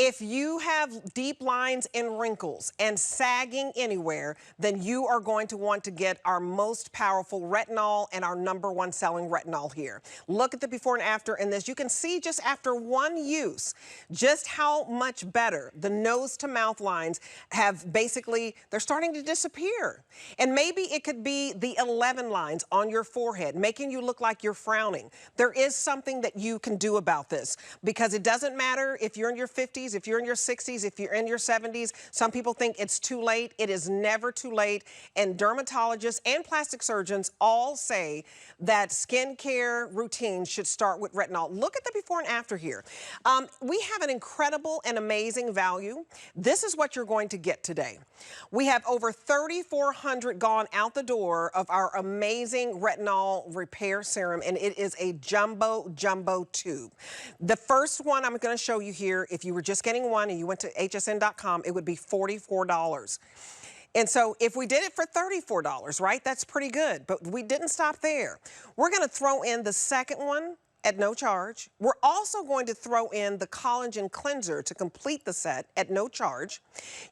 If you have deep lines and wrinkles and sagging anywhere, then you are going to want to get our most powerful retinol and our #1 selling retinol here. Look at the before and after in this. You can see just after one use just how much better the nose to mouth lines have basically, they're starting to disappear. And maybe it could be the 11 lines on your forehead, making you look like you're frowning. There is something that you can do about this, because it doesn't matter if you're in your 50s, if you're in your 60s, if you're in your 70s. Some people think it's too late. It is never too late. And dermatologists and plastic surgeons all say that skincare routines should start with retinol. Look at the before and after here. We have an incredible and amazing value. This is what you're going to get today. We have over 3,400 gone out the door of our amazing retinol repair serum, and it is a jumbo tube. The first one I'm going to show you here, if you were just getting one and you went to hsn.com, it would be $44. And so if we did it for $34, right, that's pretty good. But we didn't stop there. We're going to throw in the second one at no charge. We're also going to throw in the Collagen Cleanser to complete the set at no charge.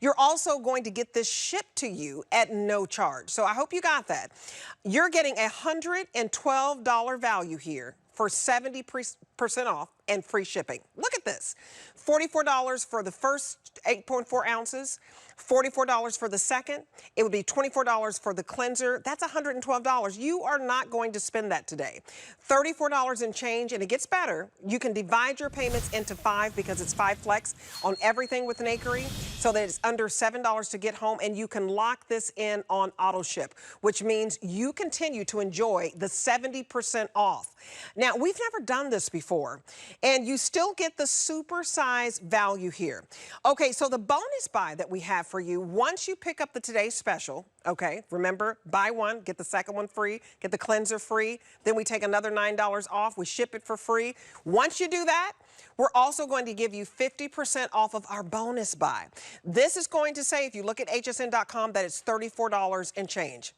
You're also going to get this shipped to you at no charge. So I hope you got that. You're getting a $112 value here for 70% off and free shipping. Look at this. $44 for the first 8.4 ounces, $44 for the second. It would be $24 for the cleanser. That's $112. You are not going to spend that today. $34 and change, and it gets better. You can divide your payments into 5 because it's 5 flex on everything with Nakery, so that it's under $7 to get home, and you can lock this in on auto ship, which means you continue to enjoy the 70% off. Now, we've never done this before, and you still get the super size value here. Okay, so the bonus buy that we have for you, once you pick up the Today's Special, okay, remember, buy one, get the second one free, get the cleanser free, then we take another $9 off, we ship it for free. Once you do that, we're also going to give you 50% off of our bonus buy. This is going to say, if you look at hsn.com, that it's $34 and change.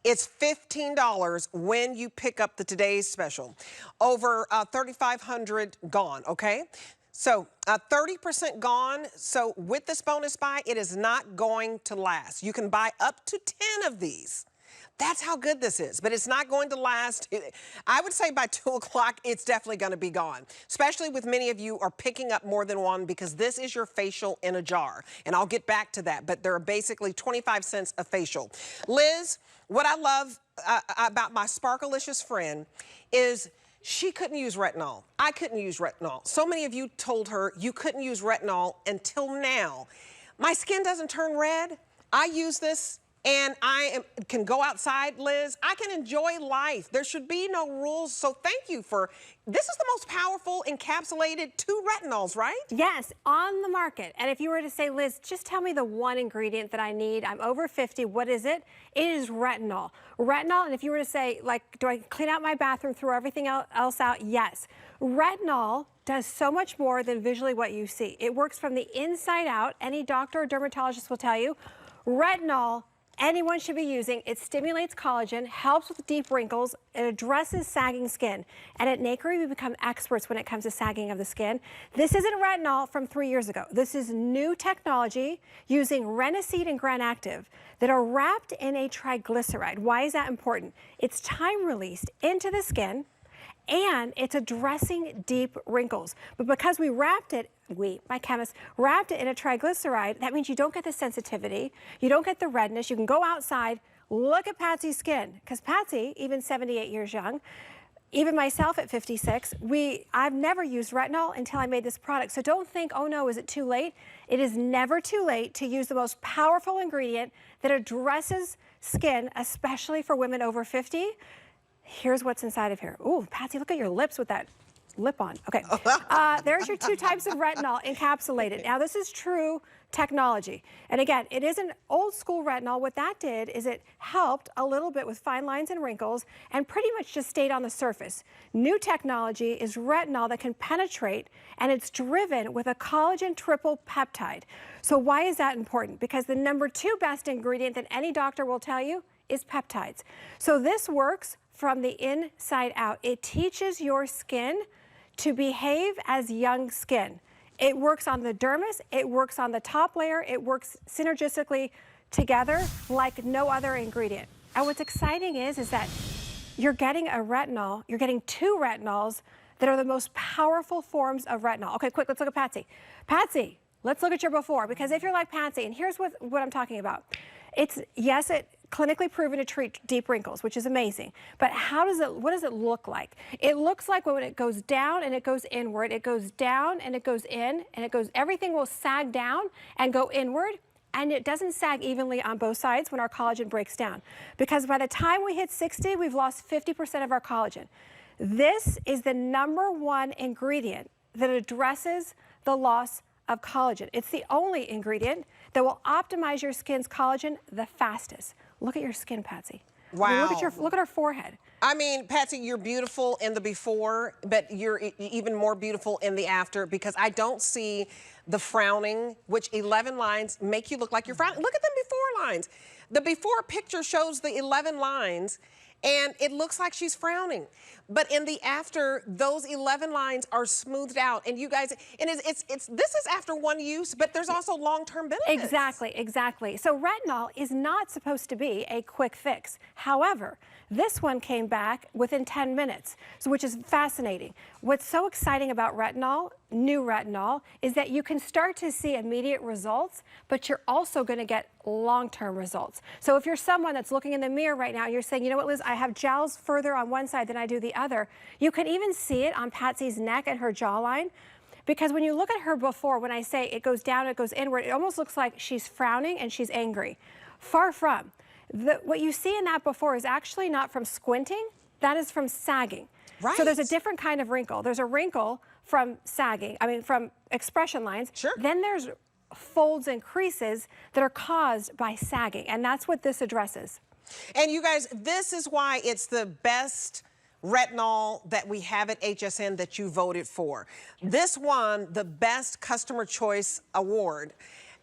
It's $15 when you pick up the Today's Special. Over 3,500 gone, okay? So 30% gone. So with this bonus buy, it is not going to last. You can buy up to 10 of these. That's how good this is, but it's not going to last. I would say by 2 o'clock, it's definitely going to be gone, especially with many of you are picking up more than one, because this is your facial in a jar. And I'll get back to that, but there are basically 25 cents a facial. Liz, what I love about my Sparkalicious friend is she couldn't use retinol. I couldn't use retinol. So many of you told her you couldn't use retinol until now. My skin doesn't turn red. I use this and can go outside, Liz. I can enjoy life. There should be no rules. So thank you for, this is the most powerful encapsulated 2 retinols, right? Yes, on the market. And if you were to say, Liz, just tell me the one ingredient that I need. I'm over 50. What is it? It is retinol. Retinol, and if you were to say, like, do I clean out my bathroom, throw everything else out? Yes. Retinol does so much more than visually what you see. It works from the inside out. Any doctor or dermatologist will tell you. Retinol, anyone should be using. It stimulates collagen, helps with deep wrinkles, it addresses sagging skin. And at Nakery, we become experts when it comes to sagging of the skin. This isn't retinol from 3 years ago. This is new technology using Reniseed and Granactive that are wrapped in a triglyceride. Why is that important? It's time released into the skin, and it's addressing deep wrinkles. But because we wrapped it, my chemist, wrapped it in a triglyceride, that means you don't get the sensitivity, you don't get the redness, you can go outside, look at Patsy's skin, because Patsy, even 78 years young, even myself at 56, I've never used retinol until I made this product. So don't think, oh no, is it too late? It is never too late to use the most powerful ingredient that addresses skin, especially for women over 50. Here's what's inside of here. Ooh, Patsy, look at your lips with that lip on. Okay, there's your 2 types of retinol encapsulated. Now, this is true technology. And again, it isn't old school retinol. What that did is it helped a little bit with fine lines and wrinkles and pretty much just stayed on the surface. New technology is retinol that can penetrate, and it's driven with a collagen triple peptide. So why is that important? Because the #2 best ingredient that any doctor will tell you is peptides. So this works from the inside out. It teaches your skin to behave as young skin. It works on the dermis, it works on the top layer, it works synergistically together like no other ingredient. And what's exciting is that you're getting a retinol, you're getting 2 retinols that are the most powerful forms of retinol. Okay, quick, let's look at Patsy. Patsy, let's look at your before, because if you're like Patsy, and here's what I'm talking about. Yes, it's clinically proven to treat deep wrinkles, which is amazing. But what does it look like? It looks like when it goes down and it goes inward, it goes down and it goes in, and everything will sag down and go inward, and it doesn't sag evenly on both sides when our collagen breaks down. Because by the time we hit 60, we've lost 50% of our collagen. This is the #1 ingredient that addresses the loss of collagen. It's the only ingredient that will optimize your skin's collagen the fastest. Look at your skin, Patsy. Wow. I mean, look at her forehead. I mean, Patsy, you're beautiful in the before, but you're even more beautiful in the after, because I don't see the frowning, which 11 lines make you look like you're frowning. Look at the before lines. The before picture shows the 11 lines, and it looks like she's frowning. But in the after, those 11 lines are smoothed out. And you guys, and this is after one use, but there's also long-term benefits. Exactly, exactly. So retinol is not supposed to be a quick fix. However, this one came back within 10 minutes, which is fascinating. What's so exciting about retinol, new retinol, is that you can start to see immediate results, but you're also going to get long-term results. So if you're someone that's looking in the mirror right now and you're saying, you know what, Liz, I have jowls further on one side than I do the other, you can even see it on Patsy's neck and her jawline. Because when you look at her before, when I say it goes down, it goes inward, it almost looks like she's frowning and she's angry. Far from. What you see in that before is actually not from squinting, that is from sagging. Right. So there's a different kind of wrinkle. There's a wrinkle from sagging, from expression lines. Sure. Then there's folds and creases that are caused by sagging, and that's what this addresses. And you guys, this is why it's the best retinol that we have at HSN that you voted for. This won the Best Customer Choice Award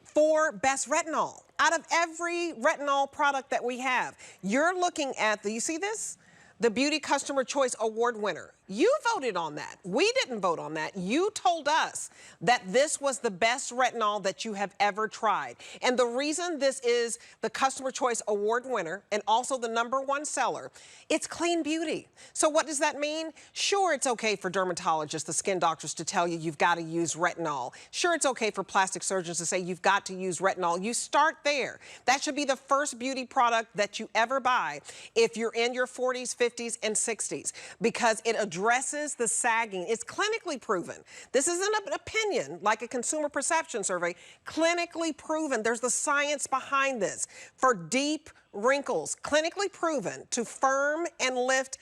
for Best Retinol. Out of every retinol product that we have, you're looking at you see this? The Beauty Customer Choice Award winner. You voted on that. We didn't vote on that. You told us that this was the best retinol that you have ever tried. And the reason this is the Customer Choice Award winner and also the #1 seller, it's clean beauty. So what does that mean? Sure, it's okay for dermatologists, the skin doctors, to tell you you've got to use retinol. Sure, it's okay for plastic surgeons to say you've got to use retinol. You start there. That should be the first beauty product that you ever buy if you're in your 40s, 50s, and 60s, because it addresses the sagging. It's clinically proven. This isn't an opinion like a consumer perception survey. Clinically proven. There's the science behind this. For deep wrinkles, clinically proven to firm and lift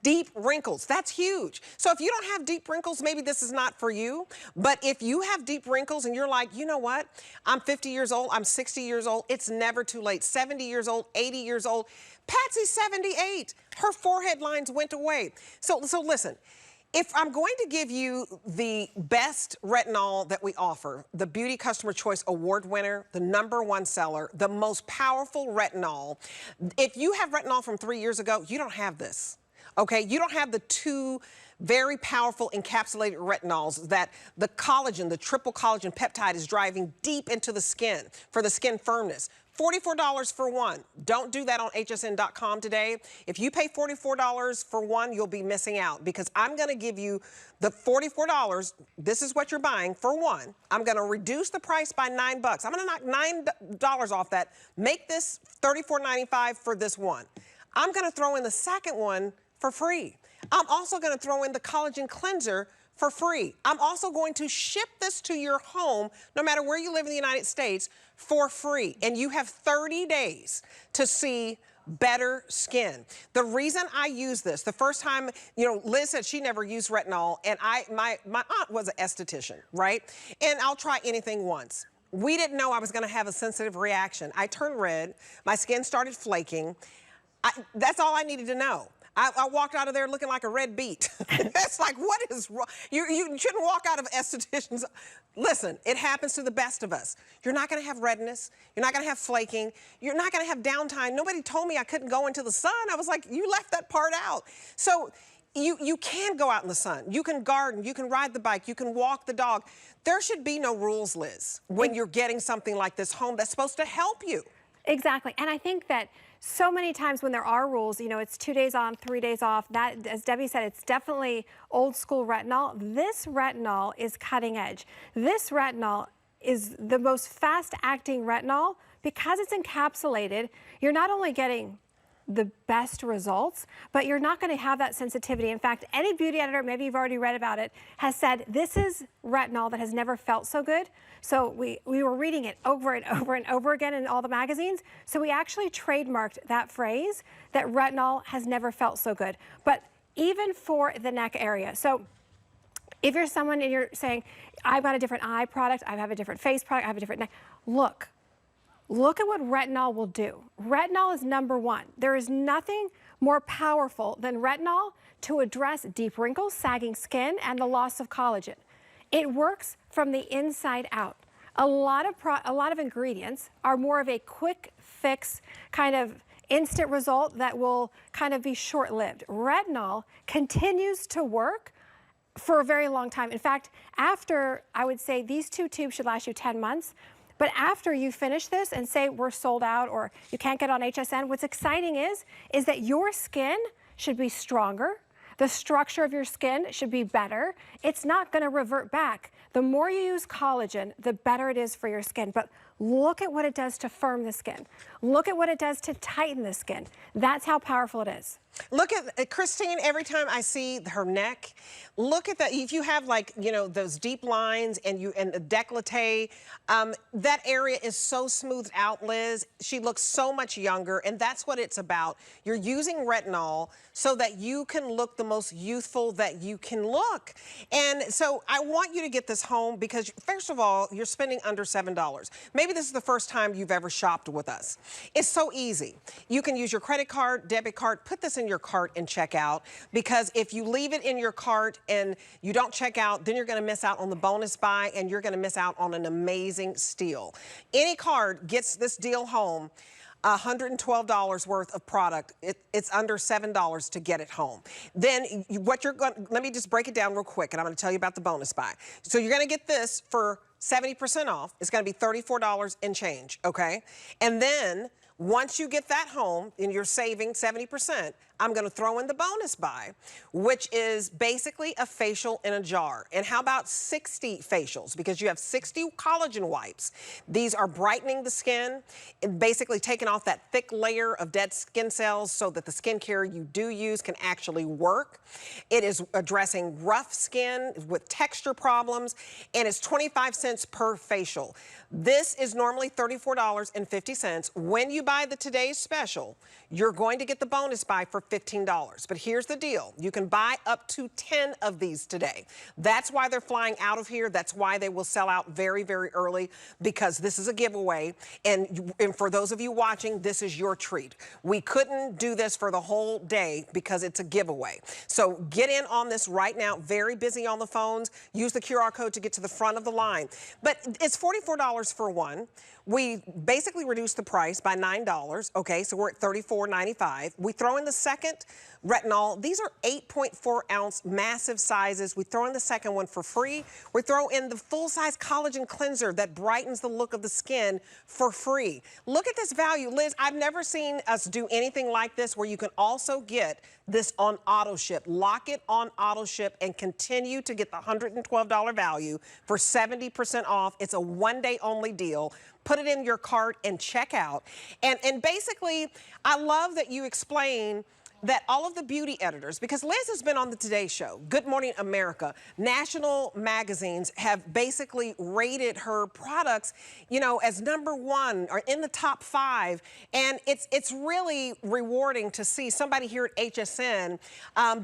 deep wrinkles. That's huge. So if you don't have deep wrinkles, maybe this is not for you. But if you have deep wrinkles and you're like, you know what? I'm 50 years old, I'm 60 years old, it's never too late. 70 years old, 80 years old. Patsy's 78. Her forehead lines went away. So listen, if I'm going to give you the best retinol that we offer, the Beauty Customer Choice Award winner, the #1 seller, the most powerful retinol, if you have retinol from 3 years ago, you don't have this. Okay, you don't have the 2 very powerful encapsulated retinols that the collagen, the triple collagen peptide, is driving deep into the skin for the skin firmness. $44 for one. Don't do that on hsn.com today. If you pay $44 for one, you'll be missing out, because I'm going to give you the $44. This is what you're buying for one. I'm going to reduce the price by $9. I'm going to knock $9 off that. Make this $34.95 for this one. I'm going to throw in the second one for free. I'm also going to throw in the Collagen Cleanser for free. I'm also going to ship this to your home, no matter where you live in the United States, for free. And you have 30 days to see better skin. The reason I use this, the first time, you know, Liz said she never used retinol, and my aunt was an esthetician, right? And I'll try anything once. We didn't know I was going to have a sensitive reaction. I turned red, my skin started flaking. That's all I needed to know. I walked out of there looking like a red beet. That's like, what is wrong? You shouldn't walk out of estheticians. Listen, it happens to the best of us. You're not going to have redness. You're not going to have flaking. You're not going to have downtime. Nobody told me I couldn't go into the sun. I was like, you left that part out. So you can go out in the sun. You can garden, you can ride the bike, you can walk the dog. There should be no rules, Liz, when you're getting something like this home that's supposed to help you. Exactly. And I think that so many times when there are rules, you know, it's 2 days on, 3 days off. That, as Debbie said, it's definitely old school retinol. This retinol is cutting edge. This retinol is the most fast acting retinol because it's encapsulated. You're not only getting the best results, but you're not going to have that sensitivity. In fact, any beauty editor, maybe you've already read about it, has said this is retinol that has never felt so good. So we were reading it over and over and over again in all the magazines. So we actually trademarked that phrase, that retinol has never felt so good. But even for the neck area. So if you're someone and you're saying, I've got a different eye product, I have a different face product, I have a different neck, Look at what retinol will do. Retinol is #1. There is nothing more powerful than retinol to address deep wrinkles, sagging skin, and the loss of collagen. It works from the inside out. A lot of ingredients are more of a quick fix, kind of instant result that will kind of be short-lived. Retinol continues to work for a very long time. In fact, after, I would say these 2 tubes should last you 10 months. But after you finish this and say we're sold out or you can't get on HSN, what's exciting is that your skin should be stronger. The structure of your skin should be better. It's not going to revert back. The more you use collagen, the better it is for your skin. But look at what it does to firm the skin. Look at what it does to tighten the skin. That's how powerful it is. Look at Christine, every time I see her neck, look at that. If you have, like, you know, those deep lines and the décolleté, that area is so smoothed out, Liz. She looks so much younger, and that's what it's about. You're using retinol so that you can look the most youthful that you can look. And so I want you to get this home because, first of all, you're spending under $7. Maybe this is the first time you've ever shopped with us. It's so easy. You can use your credit card, debit card, put this in your cart and check out, because if you leave it in your cart and you don't check out, then you're going to miss out on the bonus buy and you're going to miss out on an amazing steal. Any card gets this deal home. $112 worth of product. It's under $7 to get it home. Then what you're going, let me just break it down real quick and I'm going to tell you about the bonus buy. So you're going to get this for 70% off. It's going to be $34 and change, okay? And then once you get that home and you're saving 70%, I'm going to throw in the bonus buy, which is basically a facial in a jar. And how about 60 facials? Because you have 60 collagen wipes. These are brightening the skin and basically taking off that thick layer of dead skin cells so that the skincare you do use can actually work. It is addressing rough skin with texture problems, and it's 25 cents per facial. This is normally $34.50. When you buy the Today's Special, you're going to get the bonus buy for $15. But here's the deal. You can buy up to 10 of these today. That's why they're flying out of here. That's why they will sell out very, very early, because this is a giveaway. And for those of you watching, this is your treat. We couldn't do this for the whole day because it's a giveaway. So get in on this right now. Very busy on the phones. Use the QR code to get to the front of the line. But it's $44 for one. We basically reduced the price by $9, okay, so we're at $34.95. We throw in the second retinol. These are 8.4-ounce massive sizes. We throw in the second one for free. We throw in the full-size collagen cleanser that brightens the look of the skin for free. Look at this value. Liz, I've never seen us do anything like this where you can also get this on auto ship. Lock it on auto ship and continue to get the $112 value for 70% off. It's a one-day only deal. Put it in your cart and check out. And basically, I love that you explain that all of the beauty editors, because Liz has been on the Today Show, Good Morning America, national magazines have basically rated her products, you know, as #1 or in the top 5. And it's really rewarding to see somebody here at HSN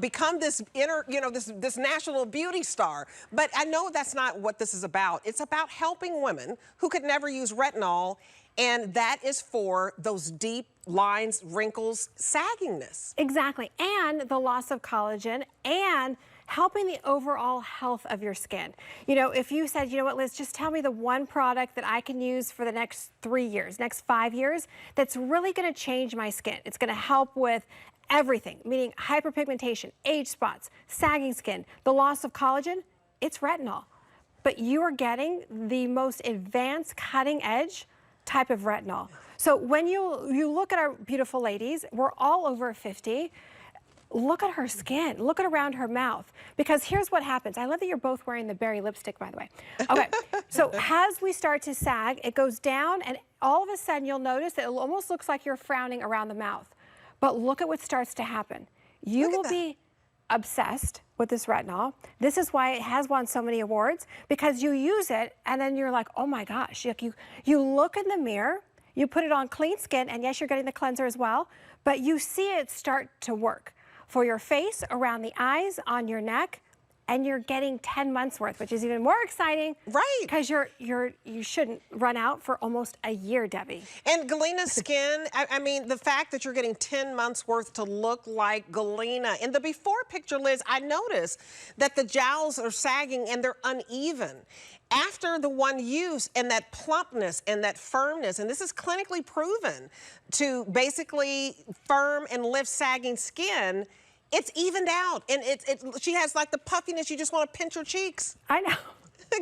become this this national beauty star. But I know that's not what this is about. It's about helping women who could never use retinol. And that is for those deep lines, wrinkles, sagginess. Exactly. And the loss of collagen and helping the overall health of your skin. You know, if you said, you know what, Liz, just tell me the one product that I can use for the next 3 years, next 5 years, that's really gonna change my skin. It's gonna help with everything, meaning hyperpigmentation, age spots, sagging skin, the loss of collagen, it's retinol. But you are getting the most advanced cutting edge type of retinol. So when you look at our beautiful ladies, we're all over 50. Look at her skin, look at around her mouth, because here's what happens. I love that you're both wearing the berry lipstick, by the way. Okay, so as we start to sag, it goes down, and all of a sudden you'll notice that it almost looks like you're frowning around the mouth. But look at what starts to happen. You will be obsessed with this retinol. This is why it has won so many awards, because you use it and then you're like, oh my gosh. You look in the mirror, you put it on clean skin, and yes, you're getting the cleanser as well, but you see it start to work for your face, around the eyes, on your neck, and you're getting 10 months worth, which is even more exciting. Right. Because you shouldn't run out for almost a year, Debbie. And Galena's skin, I mean, the fact that you're getting 10 months worth to look like Galena. In the before picture, Liz, I noticed that the jowls are sagging and they're uneven. After the one use, and that plumpness and that firmness, and this is clinically proven to basically firm and lift sagging skin, it's evened out. And she has like the puffiness, you just want to pinch her cheeks. I know.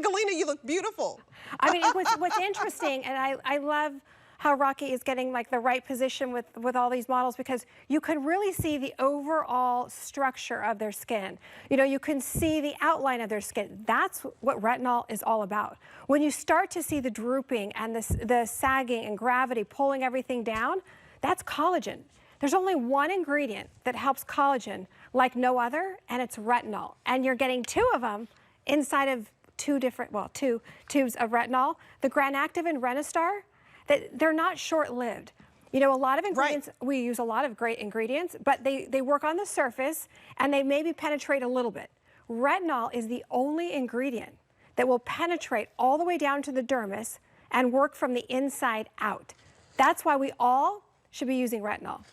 Galena, you look beautiful. I mean, what's interesting, and I love how Rocky is getting like the right position with all these models, because you can really see the overall structure of their skin. You know, you can see the outline of their skin. That's what retinol is all about. When you start to see the drooping and the sagging and gravity pulling everything down, that's collagen. There's only one ingredient that helps collagen like no other, and it's retinol. And you're getting 2 of them inside of 2 tubes of retinol. The Granactive and Renistar, they're not short-lived. You know, a lot of ingredients, we use a lot of great ingredients, but they work on the surface and they maybe penetrate a little bit. Retinol is the only ingredient that will penetrate all the way down to the dermis and work from the inside out. That's why we all should be using retinol.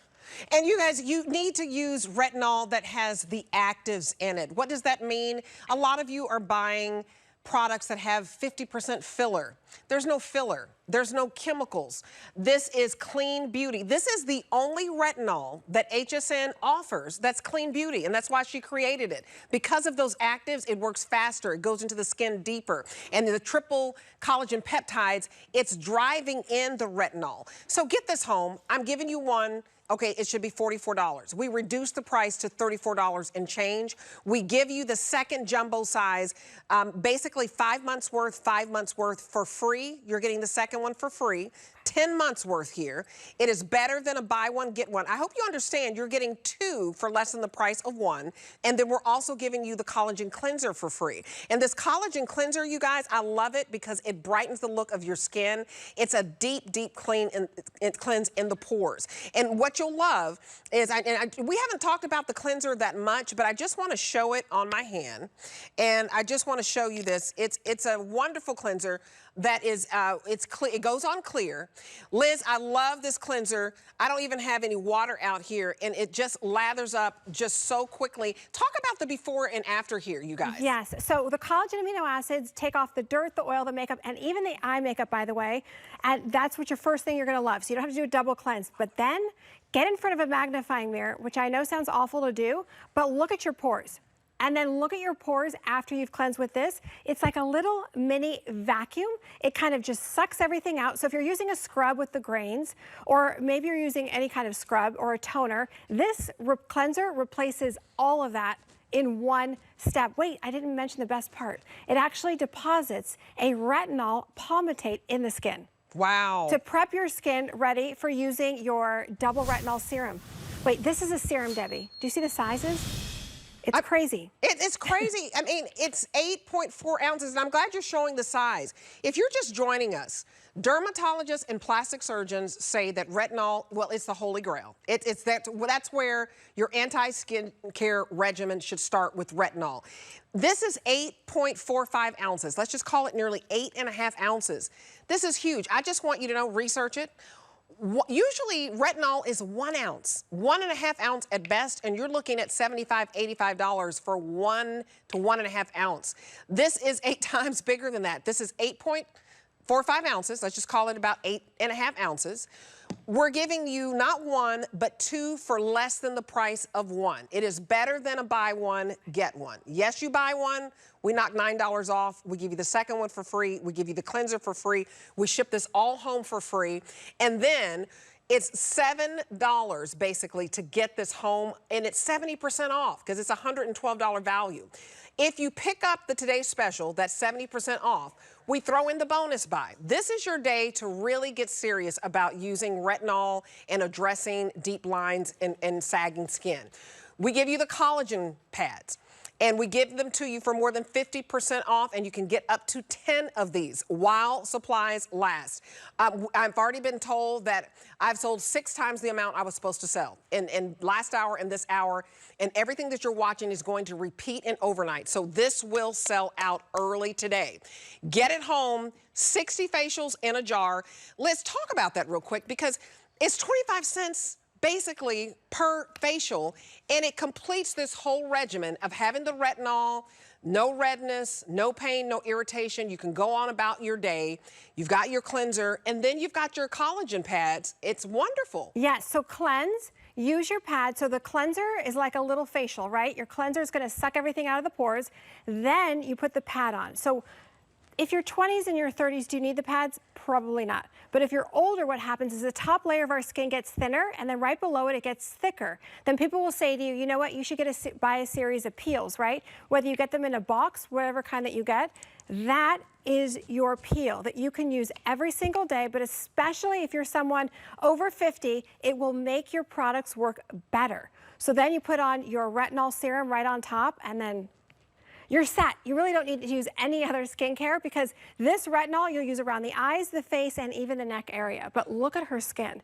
And you guys, you need to use retinol that has the actives in it. What does that mean? A lot of you are buying products that have 50% filler. There's no filler. There's no chemicals. This is clean beauty. This is the only retinol that HSN offers that's clean beauty, and that's why she created it. Because of those actives, it works faster. It goes into the skin deeper. And the triple collagen peptides, it's driving in the retinol. So get this home. I'm giving you one. Okay, it should be $44. We reduced the price to $34 and change. We give you the second jumbo size, basically 5 months worth, 5 months worth for free. You're getting the second one for free. 10 months worth here. It is better than a buy one, get one. I hope you understand you're getting 2 for less than the price of 1. And then we're also giving you the Collagen Cleanser for free. And this Collagen Cleanser, you guys, I love it because it brightens the look of your skin. It's a deep, deep clean and cleanse in the pores. And what you'll love is, we haven't talked about the cleanser that much, but I just want to show it on my hand. And I just want to show you this. It's a wonderful cleanser that is, it goes on clear. Liz, I love this cleanser. I don't even have any water out here, and it just lathers up just so quickly. Talk about the before and after here, you guys. Yes, so the collagen amino acids take off the dirt, the oil, the makeup, and even the eye makeup, by the way, and that's what your first thing you're gonna love. So you don't have to do a double cleanse, but then get in front of a magnifying mirror, which I know sounds awful to do, but look at your pores. And then look at your pores after you've cleansed with this. It's like a little mini vacuum. It kind of just sucks everything out. So if you're using a scrub with the grains, or maybe you're using any kind of scrub or a toner, this cleanser replaces all of that in one step. Wait, I didn't mention the best part. It actually deposits a retinol palmitate in the skin. Wow. To prep your skin ready for using your double retinol serum. Wait, this is a serum, Debbie. Do you see the sizes? It's crazy. It's crazy. I mean, it's 8.4 ounces, and I'm glad you're showing the size. If you're just joining us, dermatologists and plastic surgeons say that retinol, well, it's the holy grail. That's where your anti-skin care regimen should start, with retinol. This is 8.45 ounces. Let's just call it nearly 8.5 ounces. This is huge. I just want you to know, research it. Usually retinol is 1 ounce, 1.5 ounce at best, and you're looking at $75, $85 for 1 to 1.5 ounce. This is 8 times bigger than that. This is 8.45 ounces. Let's just call it about 8.5 ounces. We're giving you not 1, but 2 for less than the price of 1. It is better than a buy 1, get 1. Yes, you buy 1, we knock $9 off. We give you the second one for free. We give you the cleanser for free. We ship this all home for free. And then it's $7 basically to get this home, and it's 70% off because it's a $112 value. If you pick up the today's special, that's 70% off, we throw in the bonus buy. This is your day to really get serious about using retinol and addressing deep lines and sagging skin. We give you the collagen pads, and we give them to you for more than 50% off, and you can get up to 10 of these while supplies last. I've already been told that I've sold 6 times the amount I was supposed to sell in last hour and this hour, and everything that you're watching is going to repeat in overnight. So this will sell out early today. Get it home, 60 facials in a jar. Let's talk about that real quick because it's 25 cents basically per facial, and it completes this whole regimen of having the retinol, no redness, no pain, no irritation. You can go on about your day. You've got your cleanser, and then you've got your collagen pads. It's wonderful. Yes, so cleanse, use your pad. So the cleanser is like a little facial, right? Your cleanser is gonna suck everything out of the pores. Then you put the pad on. So if you're 20s and your 30s, do you need the pads? Probably not. But if you're older, what happens is the top layer of our skin gets thinner, and then right below it, it gets thicker. Then people will say to you, you know what, you should buy a series of peels, right? Whether you get them in a box, whatever kind that you get, that is your peel that you can use every single day, but especially if you're someone over 50, it will make your products work better. So then you put on your retinol serum right on top, and then you're set. You really don't need to use any other skincare because this retinol you'll use around the eyes, the face, and even the neck area. But look at her skin.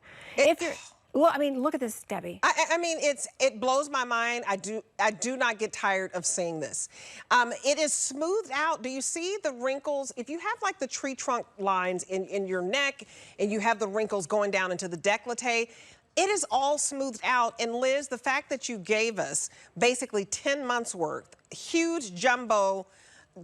Well, I mean, look at this, Debbie. I mean, it blows my mind. I do not get tired of seeing this. It is smoothed out. Do you see the wrinkles? If you have like the tree trunk lines in your neck and you have the wrinkles going down into the décolleté, it is all smoothed out. And Liz, the fact that you gave us basically 10 months worth, huge jumbo,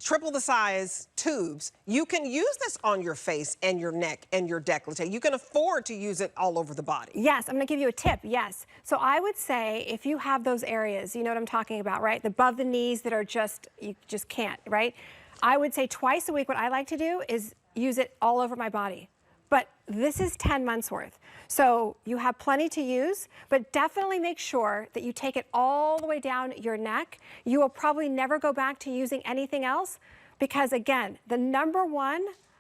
triple the size tubes, you can use this on your face and your neck and your décolleté. You can afford to use it all over the body. Yes, I'm gonna give you a tip, yes. So I would say if you have those areas, you know what I'm talking about, right? Above the knees that are just, you just can't, right? I would say twice a week what I like to do is use it all over my body. But this is 10 months worth. So you have plenty to use, but definitely make sure that you take it all the way down your neck. You will probably never go back to using anything else because again, the #1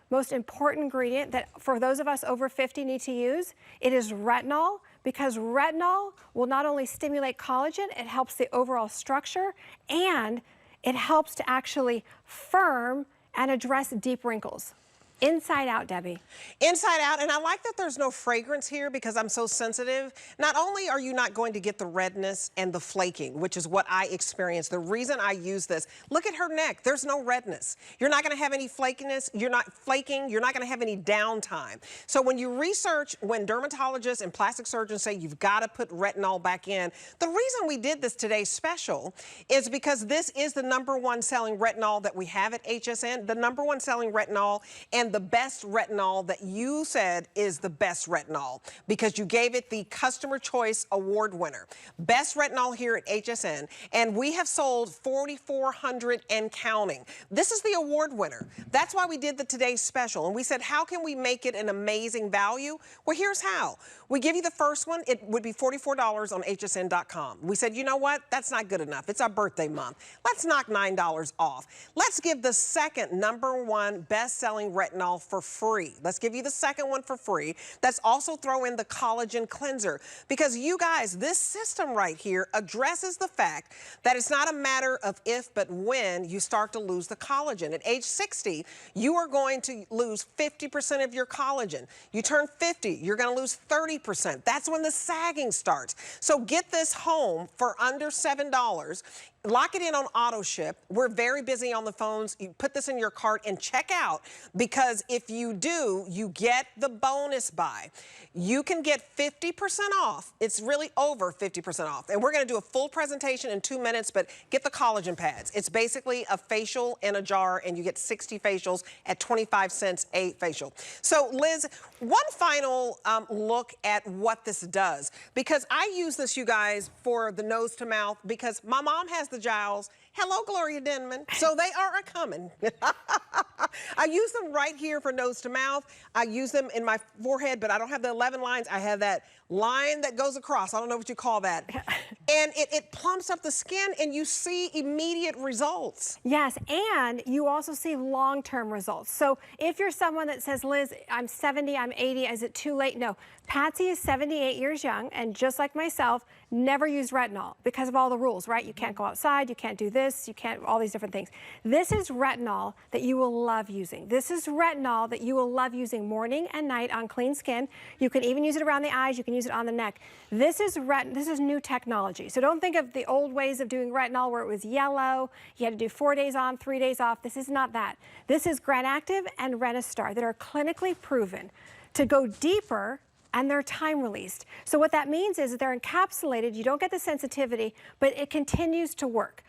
most important ingredient that for those of us over 50 need to use, it is retinol because retinol will not only stimulate collagen, it helps the overall structure and it helps to actually firm and address deep wrinkles. Inside out, Debbie. Inside out, and I like that there's no fragrance here because I'm so sensitive. Not only are you not going to get the redness and the flaking, which is what I experienced, the reason I use this, look at her neck, there's no redness. You're not gonna have any flakiness, you're not flaking, you're not gonna have any downtime. So when you research, when dermatologists and plastic surgeons say you've gotta put retinol back in, the reason we did this today's special is because this is the #1 selling retinol that we have at HSN, the #1 selling retinol, and the best retinol that you said is the best retinol because you gave it the Customer Choice Award winner. Best retinol here at HSN, and we have sold 4,400 and counting. This is the award winner. That's why we did the today's special, and we said, how can we make it an amazing value? Well, here's how. We give you the first one, it would be $44 on hsn.com. We said, you know what? That's not good enough. It's our birthday month. Let's knock $9 off. Let's give the second #1 best-selling retinol for free. Let's give you the second one for free. Let's also throw in the Collagen Cleanser because you guys, this system right here addresses the fact that it's not a matter of if but when you start to lose the collagen. At age 60, you are going to lose 50% of your collagen. You turn 50, you're going to lose 30%. That's when the sagging starts. So get this home for under $7. lock it in on auto ship. We're very busy on the phones. You put this in your cart and check out, because if you do, you get the bonus buy. You can get 50% off. It's really over 50% off. And we're going to do a full presentation in 2 minutes, but get the collagen pads. It's basically a facial in a jar, and you get 60 facials at 25 cents a facial. So, Liz, one final look at what this does, because I use this, you guys, for the nose to mouth, because my mom has the jowls. Hello, Gloria Denman. So they are a-coming. I use them right here for nose to mouth. I use them in my forehead, but I don't have the 11 lines. I have that line that goes across. I don't know what you call that. And it plumps up the skin, and you see immediate results. Yes, and you also see long-term results. So if you're someone that says, Liz, I'm 70, I'm 80, is it too late? No. Patsy is 78 years young, and just like myself, never used retinol because of all the rules, right? You can't go outside, you can't do this, you can't, all these different things. This is retinol that you will love using. This is retinol that you will love using morning and night on clean skin. You can even use it around the eyes, you can use it on the neck. This is new technology. So don't think of the old ways of doing retinol where it was yellow, you had to do 4 days on, 3 days off. This is not that. This is Granactive and Renistar that are clinically proven to go deeper, and they're time released. So what that means is that they're encapsulated, you don't get the sensitivity, but it continues to work.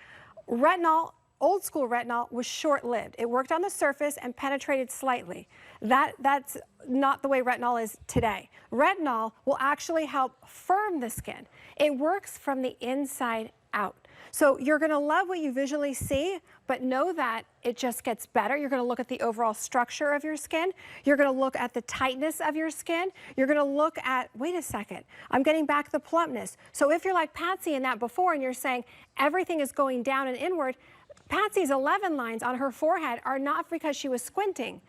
Retinol, old school retinol, was short-lived. It worked on the surface and penetrated slightly. That's not the way retinol is today. Retinol will actually help firm the skin. It works from the inside out. So you're gonna love what you visually see, but know that it just gets better. You're gonna look at the overall structure of your skin. You're gonna look at the tightness of your skin. You're gonna look at, wait a second, I'm getting back the plumpness. So if you're like Patsy in that before and you're saying everything is going down and inward, Patsy's 11 lines on her forehead are not because she was squinting.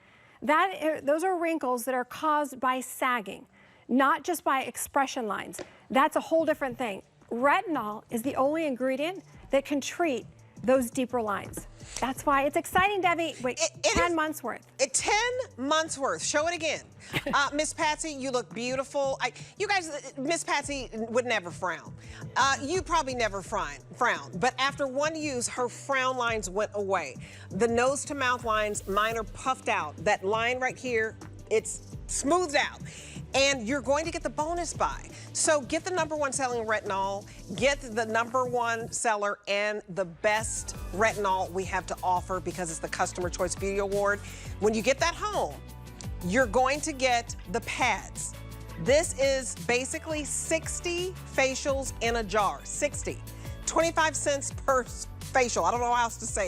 Those are wrinkles that are caused by sagging, not just by expression lines. That's a whole different thing. Retinol is the only ingredient that can treat those deeper lines. That's why it's exciting, Debbie. Wait, 10 months worth. 10 months worth. Show it again. Miss Patsy, you look beautiful. You guys, Miss Patsy would never frown. You probably never frown. But after one use, her frown lines went away. The nose to mouth lines, mine are puffed out. That line right here, it's smoothed out. And you're going to get the bonus buy. So get the #1 selling retinol, get the #1 seller and the best retinol we have to offer, because it's the Customer Choice Beauty Award. When you get that home, you're going to get the pads. This is basically 60 facials in a jar, 60. 25 cents per facial. I don't know how else to say it.